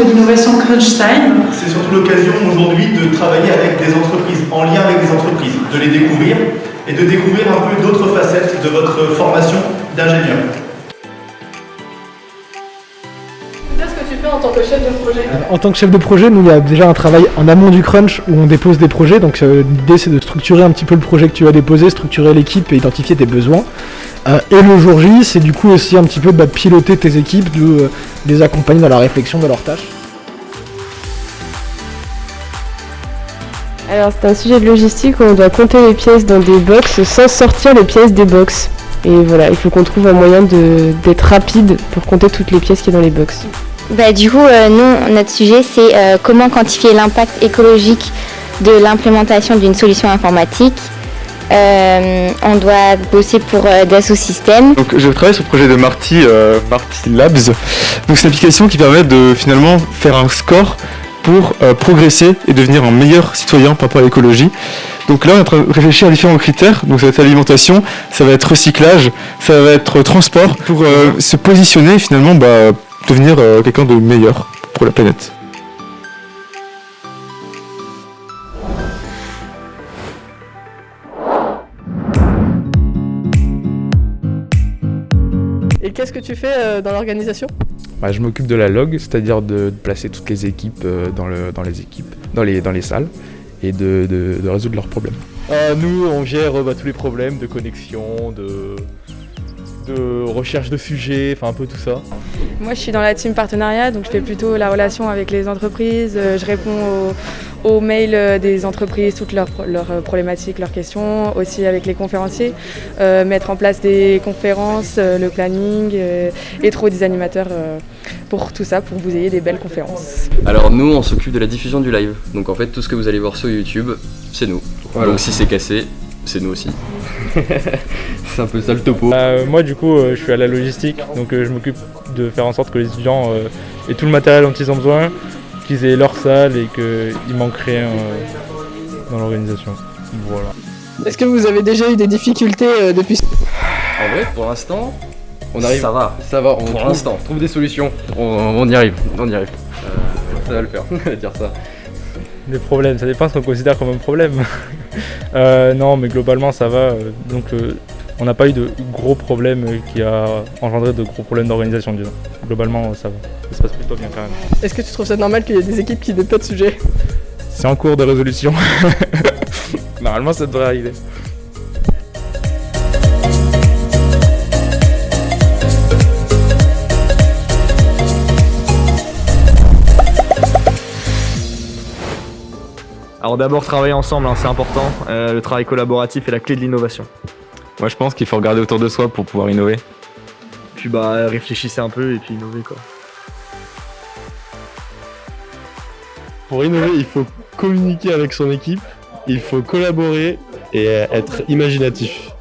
de l'innovation Crunch Time. C'est surtout l'occasion aujourd'hui de travailler avec des entreprises, en lien avec des entreprises, de les découvrir et de découvrir un peu d'autres facettes de votre formation d'ingénieur. Qu'est-ce que tu fais en tant que chef de projet ? En tant que chef de projet, nous, il y a déjà un travail en amont du crunch où on dépose des projets. Donc l'idée, c'est de structurer un petit peu le projet que tu vas déposer, structurer l'équipe et identifier tes besoins. Et le jour J, c'est du coup aussi un petit peu piloter tes équipes, de les accompagner dans la réflexion de leurs tâches. Alors c'est un sujet de logistique où on doit compter les pièces dans des box sans sortir les pièces des box. Et voilà, il faut qu'on trouve un moyen d'être rapide pour compter toutes les pièces qui sont dans les box. Du coup, nous, notre sujet, c'est comment quantifier l'impact écologique de l'implémentation d'une solution informatique. On doit bosser pour Dassault Systèmes. Donc, je travaille sur le projet de Marty Labs. Donc, c'est une application qui permet de finalement faire un score pour progresser et devenir un meilleur citoyen par rapport à l'écologie. Donc là, on est en train de réfléchir à différents critères. Donc ça va être alimentation, ça va être recyclage, ça va être transport, pour se positionner et finalement devenir quelqu'un de meilleur pour la planète. Et qu'est-ce que tu fais dans l'organisation ? Je m'occupe de la log, c'est-à-dire de placer toutes les équipes dans les salles et de résoudre leurs problèmes. Nous, on gère tous les problèmes de connexion, de recherche de sujets, un peu tout ça. Moi, je suis dans la team partenariat, donc je fais plutôt la relation avec les entreprises. Je réponds aux mails des entreprises, toutes leurs problématiques, leurs questions, aussi avec les conférenciers, mettre en place des conférences, le planning et trouver des animateurs pour tout ça, pour que vous ayez des belles conférences. Alors nous, on s'occupe de la diffusion du live. Donc en fait, tout ce que vous allez voir sur YouTube, c'est nous. Voilà. Donc si c'est cassé, c'est nous aussi. C'est un peu ça le topo. Moi du coup je suis à la logistique, donc je m'occupe de faire en sorte que les étudiants aient tout le matériel dont ils ont besoin, qu'ils aient leur salle et qu'il manque rien dans l'organisation. Voilà. Est-ce que vous avez déjà eu des difficultés depuis ? En vrai, pour l'instant, on arrive. Ça va, pour l'instant. On trouve des solutions. On y arrive. Ça va le faire, on va dire ça. Des problèmes, ça dépend ce qu'on considère comme un problème. Non, mais globalement ça va. Donc on n'a pas eu de gros problèmes qui a engendré de gros problèmes d'organisation, disons. Globalement ça va, ça se passe plutôt bien quand même. Est-ce que tu trouves ça normal qu'il y ait des équipes qui n'aient pas de sujet ? C'est en cours de résolution. Normalement ça devrait arriver. Alors d'abord travailler ensemble, c'est important. Le travail collaboratif est la clé de l'innovation. Moi je pense qu'il faut regarder autour de soi pour pouvoir innover. Puis réfléchissez un peu et puis innovez quoi. Pour innover, il faut communiquer avec son équipe, il faut collaborer et être imaginatif.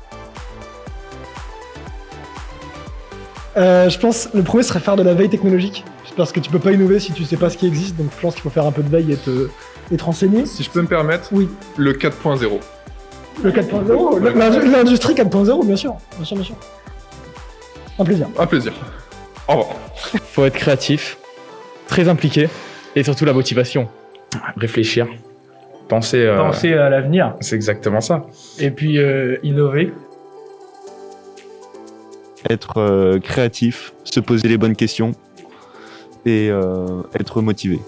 Je pense le premier serait faire de la veille technologique. Parce que tu peux pas innover si tu sais pas ce qui existe, donc je pense qu'il faut faire un peu de veille et te renseigner. Si je peux me permettre, oui. Le 4.0. Le 4.0, l'industrie 4.0, bien sûr. Un plaisir. Un plaisir. Au revoir. Faut être créatif, très impliqué et surtout la motivation. Réfléchir, penser à l'avenir. C'est exactement ça. Et puis innover. Être créatif, se poser les bonnes questions et être motivé.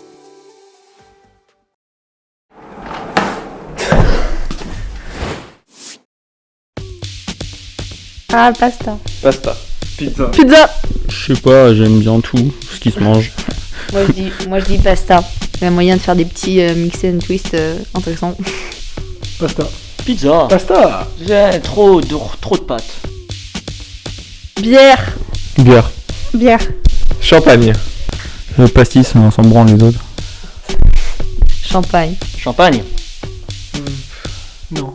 Ah, pasta. Pizza. Je sais pas, j'aime bien tout ce qui se mange. Moi je dis pasta. Il y a moyen de faire des petits mix and twist intéressants. Pasta. Pizza. Pasta. J'ai trop de pâtes. Bière. Champagne. Le pastis, on s'en branle les autres. Champagne. Non.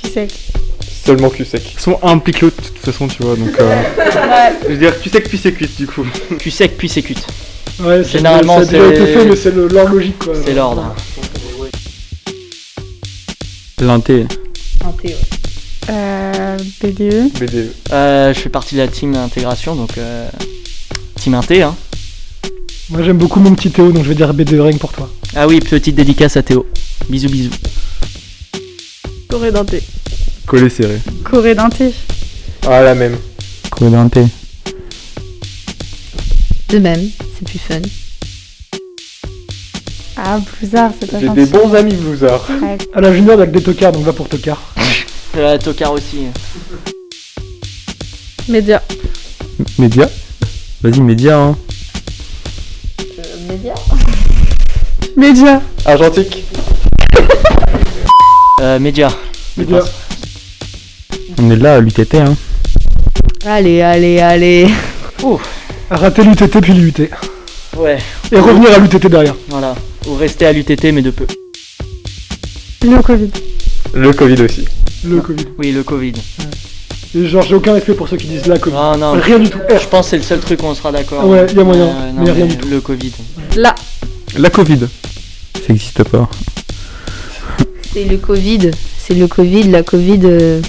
Qui c'est ? Seulement cul sec. Ils sont un pic l'autre de toute façon, tu vois, donc je veux dire cul sec puis c'est cuite du coup. Cul sec puis c'est cuite. Ouais, généralement ça a déjà été fait, mais c'est l'ordre logique quoi. C'est l'ordre. L'inté. BDE. Je fais partie de la team intégration, donc team inté, hein. Moi j'aime beaucoup mon petit Théo, donc je vais dire BD rien que pour toi. Ah oui, petite dédicace à Théo. Bisous, bisous. Corée denté. Collé serré. Corée denté. Ah, la même. Corée denté. De même, c'est plus fun. Ah, Blizzard, c'est pas J'ai gentil. des bons amis Blizzard. Ouais. À la junior, il y a que des tocards, donc va pour tocard. Tocard aussi. Média. Média. Vas-y, média, hein. Média. Média. Argentique. Média. Média. On est là à l'UTT, hein. Allez, allez, allez. Rater l'UTT puis l'UT. Ouais. Et revenir à l'UTT derrière. Voilà. Ou rester à l'UTT, mais de peu. Le Covid. Le Covid aussi. Le Covid. Oui, le Covid. Et genre, j'ai aucun respect pour ceux qui disent la Covid. Non, non. Rien du tout. Je pense que c'est le seul truc où on sera d'accord. Ouais, y a moyen, non, mais rien du tout. Le Covid. La Covid. Ça n'existe pas. C'est le Covid. C'est le Covid. La Covid,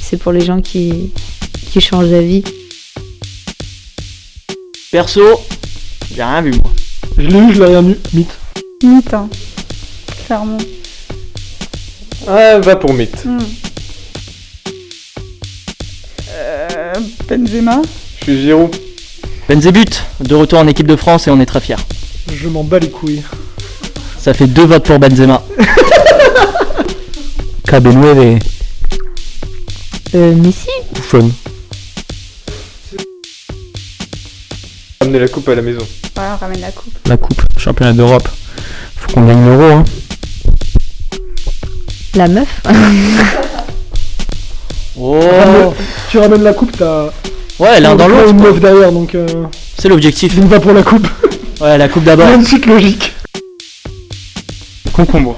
c'est pour les gens qui changent d'avis. Perso, j'ai rien vu, moi. Je l'ai eu, je l'ai rien eu. Mythe. Mythe, hein. Clairement. Ah, va pour mythe. Benzema. Je suis Giroud. Benzébut, de retour en équipe de France et on est très fiers. Je m'en bats les couilles. Ça fait 2 votes pour Benzema. KB9 Messi. Fun. Amener la coupe à la maison. Ouais, on ramène la coupe. La coupe, championnat d'Europe. Faut qu'on gagne l'euro, hein. La meuf. Oh. Tu ramènes la coupe, t'as. Ouais, l'un dans l'autre. Une meuf derrière, donc. C'est l'objectif. Donc va pour la coupe. Ouais, la coupe d'abord. Il y a une suite logique. Concombre.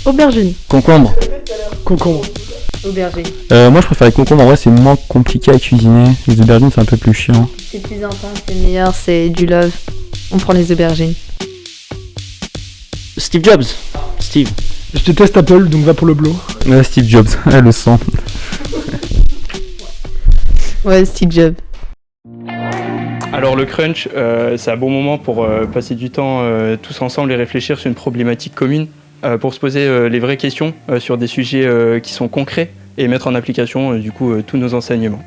Aubergine. Concombre. Concombre. Aubergine. Moi je préfère les concombres, en vrai c'est moins compliqué à cuisiner. Les aubergines c'est un peu plus chiant. C'est plus intense, c'est meilleur, c'est du love. On prend les aubergines. Steve Jobs. Steve. Je déteste Apple, donc va pour le blow. Steve Jobs, elle le sent. Ouais, Steve Jobs. Alors le crunch, c'est un bon moment pour passer du temps tous ensemble et réfléchir sur une problématique commune, pour se poser les vraies questions sur des sujets qui sont concrets et mettre en application du coup tous nos enseignements.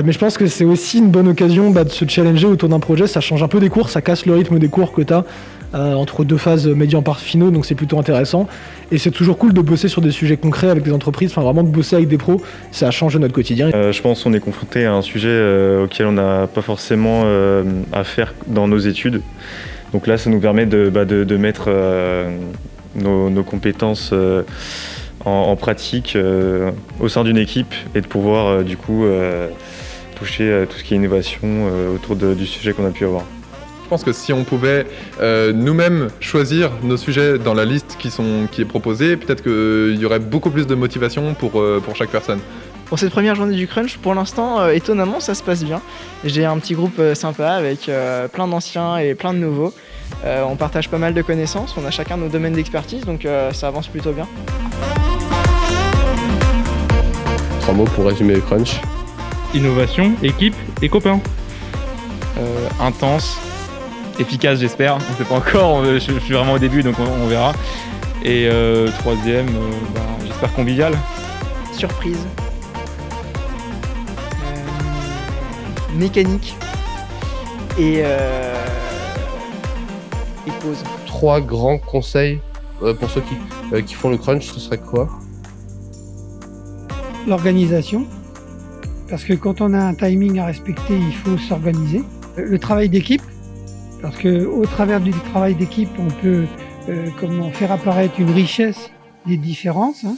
Mais je pense que c'est aussi une bonne occasion de se challenger autour d'un projet, ça change un peu des cours, ça casse le rythme des cours que t'as entre deux phases médias en part finaux, donc c'est plutôt intéressant. Et c'est toujours cool de bosser sur des sujets concrets avec des entreprises, enfin vraiment de bosser avec des pros, ça change notre quotidien. Je pense qu'on est confronté à un sujet auquel on n'a pas forcément à faire dans nos études. Donc là, ça nous permet de mettre nos compétences en pratique au sein d'une équipe et de pouvoir du coup toucher tout ce qui est innovation autour du sujet qu'on a pu avoir. Je pense que si on pouvait nous-mêmes choisir nos sujets dans la liste qui est proposée, peut-être qu'il y aurait beaucoup plus de motivation pour chaque personne. Pour cette première journée du crunch, pour l'instant, étonnamment, ça se passe bien. J'ai un petit groupe sympa avec plein d'anciens et plein de nouveaux. On partage pas mal de connaissances, on a chacun nos domaines d'expertise, donc ça avance plutôt bien. 3 mots pour résumer le crunch. Innovation, équipe et copains. Intense, efficace j'espère, on sait pas encore, je suis vraiment au début donc on verra. Et troisième, j'espère convivial. Surprise. Mécanique. Et pause. 3 grands conseils pour ceux qui font le crunch, ce serait quoi? L'organisation, parce que quand on a un timing à respecter, il faut s'organiser. Le travail d'équipe, parce qu'au travers du travail d'équipe, on peut faire apparaître une richesse des différences. Hein.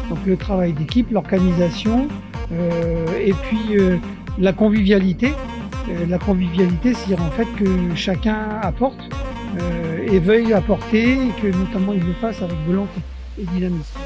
Donc le travail d'équipe, l'organisation, et puis la convivialité. La convivialité, c'est-à-dire en fait que chacun apporte et veuille apporter, et que notamment il le fasse avec volonté et dynamisme.